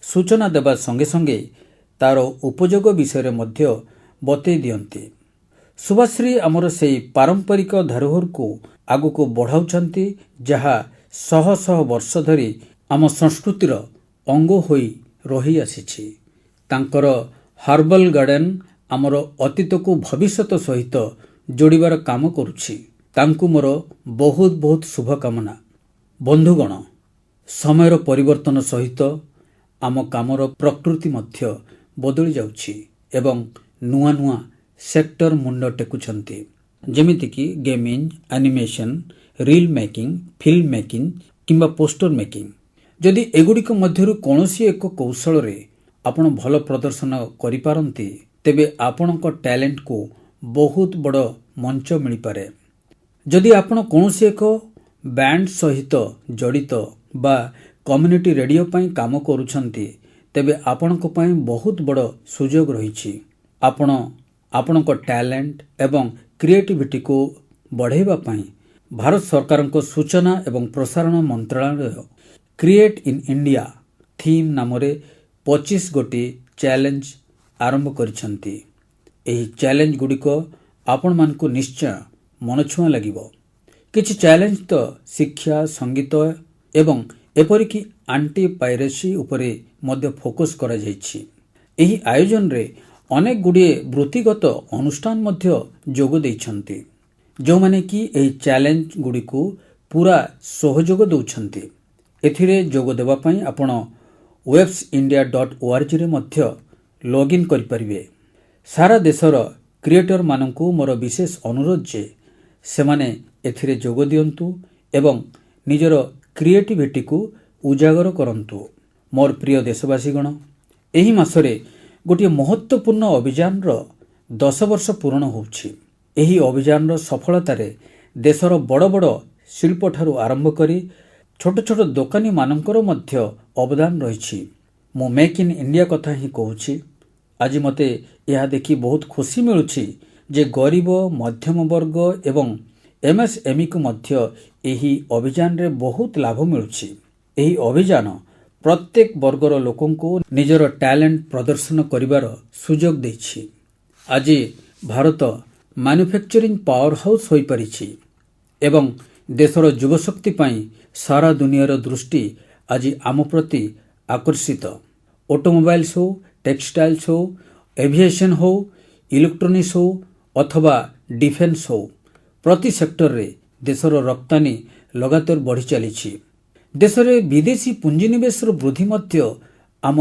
ସୂଚନା ଦେବା ସଙ୍ଗେ ସଙ୍ଗେ ତାର ଉପଯୋଗ ବିଷୟରେ ମଧ୍ୟ ବତେଇ ଦିଅନ୍ତି। ସୁଭାଶ୍ରୀ ଆମର ସେହି ପାରମ୍ପରିକ ଧରୋହରକୁ ଆଗକୁ ବଢ଼ାଉଛନ୍ତି, ଯାହା ଶହ ଶହ ବର୍ଷ ଧରି ଆମ ସଂସ୍କୃତିର ଅଙ୍ଗ ହୋଇ ରହିଆସିଛି। ତାଙ୍କର ହର୍ବାଲ ଗାର୍ଡେନ ଆମର ଅତୀତକୁ ଭବିଷ୍ୟତ ସହିତ ଯୋଡ଼ିବାର କାମ କରୁଛି। ତାଙ୍କୁ ମୋର ବହୁତ ବହୁତ ଶୁଭକାମନା। ବନ୍ଧୁଗଣ, ସମୟର ପରିବର୍ତ୍ତନ ସହିତ ଆମ କାମର ପ୍ରକୃତି ମଧ୍ୟ ବଦଳି ଯାଉଛି ଏବଂ ନୂଆ ନୂଆ ସେକ୍ଟର ମୁଣ୍ଡ ଟେକୁଛନ୍ତି, ଯେମିତିକି gaming, animation, reel making, film making କିମ୍ବା ପୋଷ୍ଟର ମେକିଂ। ଯଦି ଏଗୁଡ଼ିକ ମଧ୍ୟରୁ କୌଣସି ଏକ କୌଶଳରେ ଆପଣ ଭଲ ପ୍ରଦର୍ଶନ କରିପାରନ୍ତି, ତେବେ ଆପଣଙ୍କ ଟ୍ୟାଲେଣ୍ଟକୁ ବହୁତ ବଡ଼ ମଞ୍ଚ ମିଳିପାରେ। ଯଦି ଆପଣ କୌଣସି ଏକ ବ୍ୟାଣ୍ଡ ସହିତ ଜଡ଼ିତ ବା କମ୍ୟୁନିଟି ରେଡିଓ ପାଇଁ କାମ କରୁଛନ୍ତି, ତେବେ ଆପଣଙ୍କ ପାଇଁ ବହୁତ ବଡ଼ ସୁଯୋଗ ରହିଛି। ଆପଣ ଆପଣଙ୍କ ଟ୍ୟାଲେଣ୍ଟ ଏବଂ କ୍ରିଏଟିଭିଟିକୁ ବଢ଼ାଇବା ପାଇଁ ଭାରତ ସରକାରଙ୍କ ସୂଚନା ଏବଂ ପ୍ରସାରଣ ମନ୍ତ୍ରଣାଳୟ କ୍ରିଏଟ୍ ଇନ୍ ଇଣ୍ଡିଆ ଥିମ୍ ନାମରେ 25 ଗୋଟି ଚ୍ୟାଲେଞ୍ଜ ଆରମ୍ଭ କରିଛନ୍ତି। ଏହି ଚ୍ୟାଲେଞ୍ଜଗୁଡ଼ିକ ଆପଣମାନଙ୍କୁ ନିଶ୍ଚୟ ମନଛୁଆଁ ଲାଗିବ। କିଛି ଚ୍ୟାଲେଞ୍ଜ ତ ଶିକ୍ଷା, ସଙ୍ଗୀତ ଏବଂ ଏପରିକି ଆଣ୍ଟି ପାଇରେସି ଉପରେ ମଧ୍ୟ ଫୋକସ୍ କରାଯାଇଛି। ଏହି ଆୟୋଜନରେ ଅନେକ ଗୁଡ଼ିଏ ବୃତ୍ତିଗତ ଅନୁଷ୍ଠାନ ମଧ୍ୟ ଯୋଗ ଦେଇଛନ୍ତି, ଯେଉଁମାନେ କି ଏହି ଚ୍ୟାଲେଞ୍ଜଗୁଡ଼ିକୁ ପୁରା ସହଯୋଗ ଦେଉଛନ୍ତି। ଏଥିରେ ଯୋଗ ଦେବା ପାଇଁ ଆପଣ websindia.orgରେ ମଧ୍ୟ ଲଗ୍ଇନ୍ କରିପାରିବେ। ସାରା ଦେଶର କ୍ରିଏଟରମାନଙ୍କୁ ମୋର ବିଶେଷ ଅନୁରୋଧ ଯେ ସେମାନେ ଏଥିରେ ଯୋଗ ଦିଅନ୍ତୁ ଏବଂ ନିଜର କ୍ରିଏଟିଭିଟିକୁ ଉଜାଗର କରନ୍ତୁ। ମୋର ପ୍ରିୟ ଦେଶବାସୀଗଣ, ଏହି ମାସରେ ଗୋଟିଏ ମହତ୍ୱପୂର୍ଣ୍ଣ ଅଭିଯାନର 10 ବର୍ଷ ପୂରଣ ହେଉଛି। ଏହି ଅଭିଯାନର ସଫଳତାରେ ଦେଶର ବଡ଼ ବଡ଼ ଶିଳ୍ପଠାରୁ ଆରମ୍ଭ କରି ଛୋଟ ଛୋଟ ଦୋକାନୀମାନଙ୍କର ମଧ୍ୟ ଅବଦାନ ରହିଛି। ମୁଁ ମେକ୍ ଇନ୍ ଇଣ୍ଡିଆ କଥା ହିଁ କହୁଛି। ଆଜି ମୋତେ ଏହା ଦେଖି ବହୁତ ଖୁସି ମିଳୁଛି ଯେ ଗରିବ, ମଧ୍ୟମ ବର୍ଗ ଏବଂ MSMEକୁ ମଧ୍ୟ ଏହି ଅଭିଯାନରେ ବହୁତ ଲାଭ ମିଳୁଛି। ଏହି ଅଭିଯାନ ପ୍ରତ୍ୟେକ ବର୍ଗର ଲୋକଙ୍କୁ ନିଜର ଟ୍ୟାଲେଣ୍ଟ ପ୍ରଦର୍ଶନ କରିବାର ସୁଯୋଗ ଦେଇଛି। ଆଜି ଭାରତ ମ୍ୟାନୁଫ୍ୟାକ୍ଚରିଂ ପାୱାର ହାଉସ୍ ହୋଇପାରିଛି ଏବଂ ଦେଶର ଯୁବଶକ୍ତି ପାଇଁ ସାରା ଦୁନିଆର ଦୃଷ୍ଟି ଆଜି ଆମ ପ୍ରତି ଆକର୍ଷିତ। ଅଟୋମୋବାଇଲ୍ସ ହେଉ, ଟେକ୍ସଟାଇଲ୍ସ ହେଉ, ଏଭିଏସନ୍ ହେଉ, ଇଲେକ୍ଟ୍ରୋନିକ୍ସ ହେଉ ଅଥବା ଡିଫେନ୍ସ ହେଉ, ପ୍ରତି ସେକ୍ଟରରେ ଦେଶର ରପ୍ତାନି ଲଗାତାର ବଢ଼ି ଚାଲିଛି। ଦେଶରେ ବିଦେଶୀ ପୁଞ୍ଜିନିବେଶର ବୃଦ୍ଧି ମଧ୍ୟ ଆମ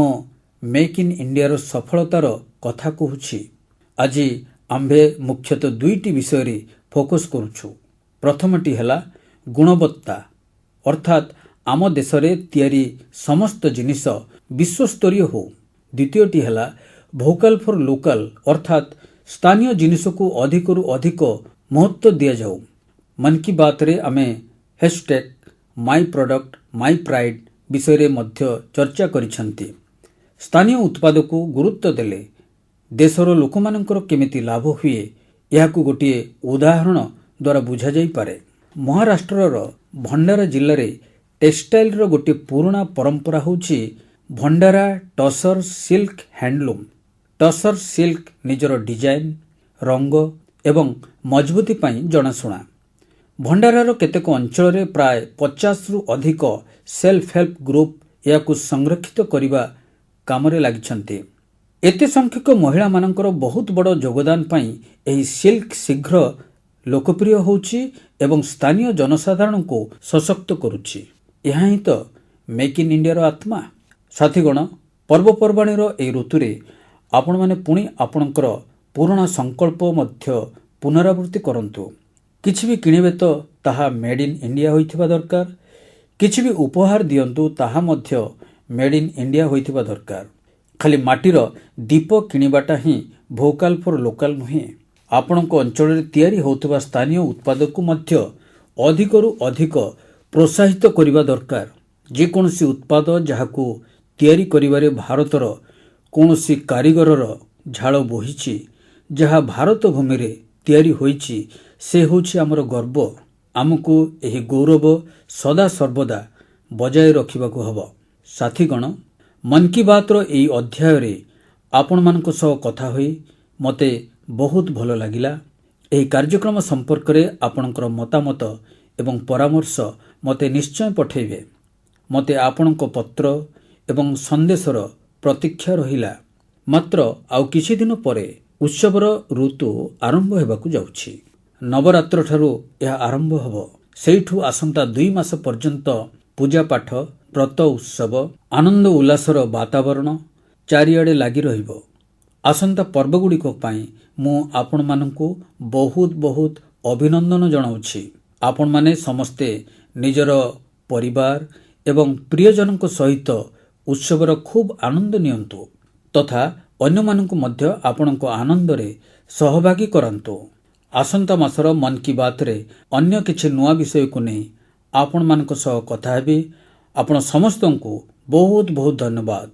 ମେକ୍ ଇନ୍ ଇଣ୍ଡିଆର ସଫଳତାର କଥା କହୁଛି। ଆଜି ଆମ୍ଭେ ମୁଖ୍ୟତଃ ଦୁଇଟି ବିଷୟରେ ଫୋକସ୍ କରୁଛୁ। ପ୍ରଥମଟି ହେଲା ଗୁଣବତ୍ତା, ଅର୍ଥାତ୍ ଆମ ଦେଶରେ ତିଆରି ସମସ୍ତ ଜିନିଷ ବିଶ୍ୱସ୍ତରୀୟ ହେଉ। ଦ୍ୱିତୀୟଟି ହେଲା ଭୋକାଲ୍ ଫର୍ ଲୋକାଲ୍, ଅର୍ଥାତ୍ ସ୍ଥାନୀୟ ଜିନିଷକୁ ଅଧିକରୁ ଅଧିକ ମହତ୍ତ୍ୱ ଦିଆଯାଉ। ମନ୍ କି ବାତ୍ରେ ଆମେ ହ୍ୟାଶ୍ଟ୍ୟାଗ୍ ମାଇ ପ୍ରଡକ୍ଟ ମାଇ ପ୍ରାଇଡ୍ ବିଷୟରେ ମଧ୍ୟ ଚର୍ଚ୍ଚା କରିଛନ୍ତି। ସ୍ଥାନୀୟ ଉତ୍ପାଦକୁ ଗୁରୁତ୍ୱ ଦେଲେ ଦେଶର ଲୋକମାନଙ୍କର କେମିତି ଲାଭ ହୁଏ, ଏହାକୁ ଗୋଟିଏ ଉଦାହରଣ ଦ୍ୱାରା ବୁଝାଯାଇପାରେ। ମହାରାଷ୍ଟ୍ରର ଭଣ୍ଡାରା ଜିଲ୍ଲାରେ ଟେକ୍ସଟାଇଲ୍ର ଗୋଟିଏ ପୁରୁଣା ପରମ୍ପରା ହେଉଛି ଭଣ୍ଡାରା ଟସର ସିଲ୍କ ହ୍ୟାଣ୍ଡଲୁମ୍। ଟସର ସିଲ୍କ ନିଜର ଡିଜାଇନ୍, ରଙ୍ଗ ଏବଂ ମଜବୁତି ପାଇଁ ଜଣାଶୁଣା। ଭଣ୍ଡାରାର କେତେକ ଅଞ୍ଚଳରେ ପ୍ରାୟ 50ରୁ ଅଧିକ ସେଲ୍ଫ ହେଲ୍ପ ଗ୍ରୁପ୍ ଏହାକୁ ସଂରକ୍ଷିତ କରିବା କାମରେ ଲାଗିଛନ୍ତି। ଏତେ ସଂଖ୍ୟକ ମହିଳାମାନଙ୍କର ବହୁତ ବଡ଼ ଯୋଗଦାନ ପାଇଁ ଏହି ସିଲ୍କ ଶୀଘ୍ର ଲୋକପ୍ରିୟ ହେଉଛି ଏବଂ ସ୍ଥାନୀୟ ଜନସାଧାରଣଙ୍କୁ ସଶକ୍ତ କରୁଛି। ଏହା ହିଁ ତ ମେକ୍ ଇନ୍ ଇଣ୍ଡିଆର ଆତ୍ମା। ସାଥୀଗଣ, ପର୍ବପର୍ବାଣୀର ଏହି ଋତୁରେ ଆପଣମାନେ ପୁଣି ଆପଣଙ୍କର ପୁରୁଣା ସଂକଳ୍ପ ମଧ୍ୟ ପୁନରାବୃତ୍ତି କରନ୍ତୁ। କିଛି ବି କିଣିବେ ତ ତାହା ମେଡ୍ ଇନ୍ ଇଣ୍ଡିଆ ହୋଇଥିବା ଦରକାର। କିଛି ବି ଉପହାର ଦିଅନ୍ତୁ ତାହା ମଧ୍ୟ ମେଡ୍ ଇନ୍ ଇଣ୍ଡିଆ ହୋଇଥିବା ଦରକାର। ଖାଲି ମାଟିର ଦୀପ କିଣିବାଟା ହିଁ ଭୋକାଲ୍ ଫର୍ ଲୋକାଲ୍ ନୁହେଁ। ଆପଣଙ୍କ ଅଞ୍ଚଳରେ ତିଆରି ହେଉଥିବା ସ୍ଥାନୀୟ ଉତ୍ପାଦକୁ ମଧ୍ୟ ଅଧିକରୁ ଅଧିକ ପ୍ରୋତ୍ସାହିତ କରିବା ଦରକାର। ଯେକୌଣସି ଉତ୍ପାଦ ଯାହାକୁ ତିଆରି କରିବାରେ ଭାରତର କୌଣସି କାରିଗରର ଝାଳ ବୋହିଛି, ଯାହା ଭାରତ ଭୂମିରେ ତିଆରି ହୋଇଛି, ସେ ହେଉଛି ଆମର ଗର୍ବ। ଆମକୁ ଏହି ଗୌରବ ସଦାସର୍ବଦା ବଜାୟ ରଖିବାକୁ ହେବ। ସାଥୀଗଣ, ମନ୍ କି ବାତ୍ର ଏହି ଅଧ୍ୟାୟରେ ଆପଣମାନଙ୍କ ସହ କଥା ହୋଇ ମୋତେ ବହୁତ ଭଲ ଲାଗିଲା। ଏହି କାର୍ଯ୍ୟକ୍ରମ ସମ୍ପର୍କରେ ଆପଣଙ୍କର ମତାମତ ଏବଂ ପରାମର୍ଶ ମୋତେ ନିଶ୍ଚୟ ପଠାଇବେ। ମୋତେ ଆପଣଙ୍କ ପତ୍ର ଏବଂ ସନ୍ଦେଶର ପ୍ରତୀକ୍ଷା ରହିଲା। ମାତ୍ର ଆଉ କିଛି ଦିନ ପରେ ଉତ୍ସବର ଋତୁ ଆରମ୍ଭ ହେବାକୁ ଯାଉଛି। ନବରାତ୍ରଠାରୁ ଏହା ଆରମ୍ଭ ହେବ। ସେଇଠୁ ଆସନ୍ତା 2 ମାସ ପର୍ଯ୍ୟନ୍ତ ପୂଜାପାଠ, ବ୍ରତ ଉତ୍ସବ, ଆନନ୍ଦ ଉଲ୍ଲାସର ବାତାବରଣ ଚାରିଆଡ଼େ ଲାଗି ରହିବ। ଆସନ୍ତା ପର୍ବଗୁଡ଼ିକ ପାଇଁ ମୁଁ ଆପଣମାନଙ୍କୁ ବହୁତ ବହୁତ ଅଭିନନ୍ଦନ ଜଣାଉଛି। ଆପଣମାନେ ସମସ୍ତେ ନିଜର ପରିବାର ଏବଂ ପ୍ରିୟଜନଙ୍କ ସହିତ ଉତ୍ସବର ଖୁବ୍ ଆନନ୍ଦ ନିଅନ୍ତୁ ତଥା ଅନ୍ୟମାନଙ୍କୁ ମଧ୍ୟ ଆପଣଙ୍କ ଆନନ୍ଦରେ ସହଭାଗୀ କରାନ୍ତୁ। ଆସନ୍ତା ମାସର ମନ୍ କି ବାତ୍ରେ ଅନ୍ୟ କିଛି ନୂଆ ବିଷୟକୁ ନେଇ ଆପଣମାନଙ୍କ ସହ କଥା ହେବି। ଆପଣ ସମସ୍ତଙ୍କୁ ବହୁତ ବହୁତ ଧନ୍ୟବାଦ।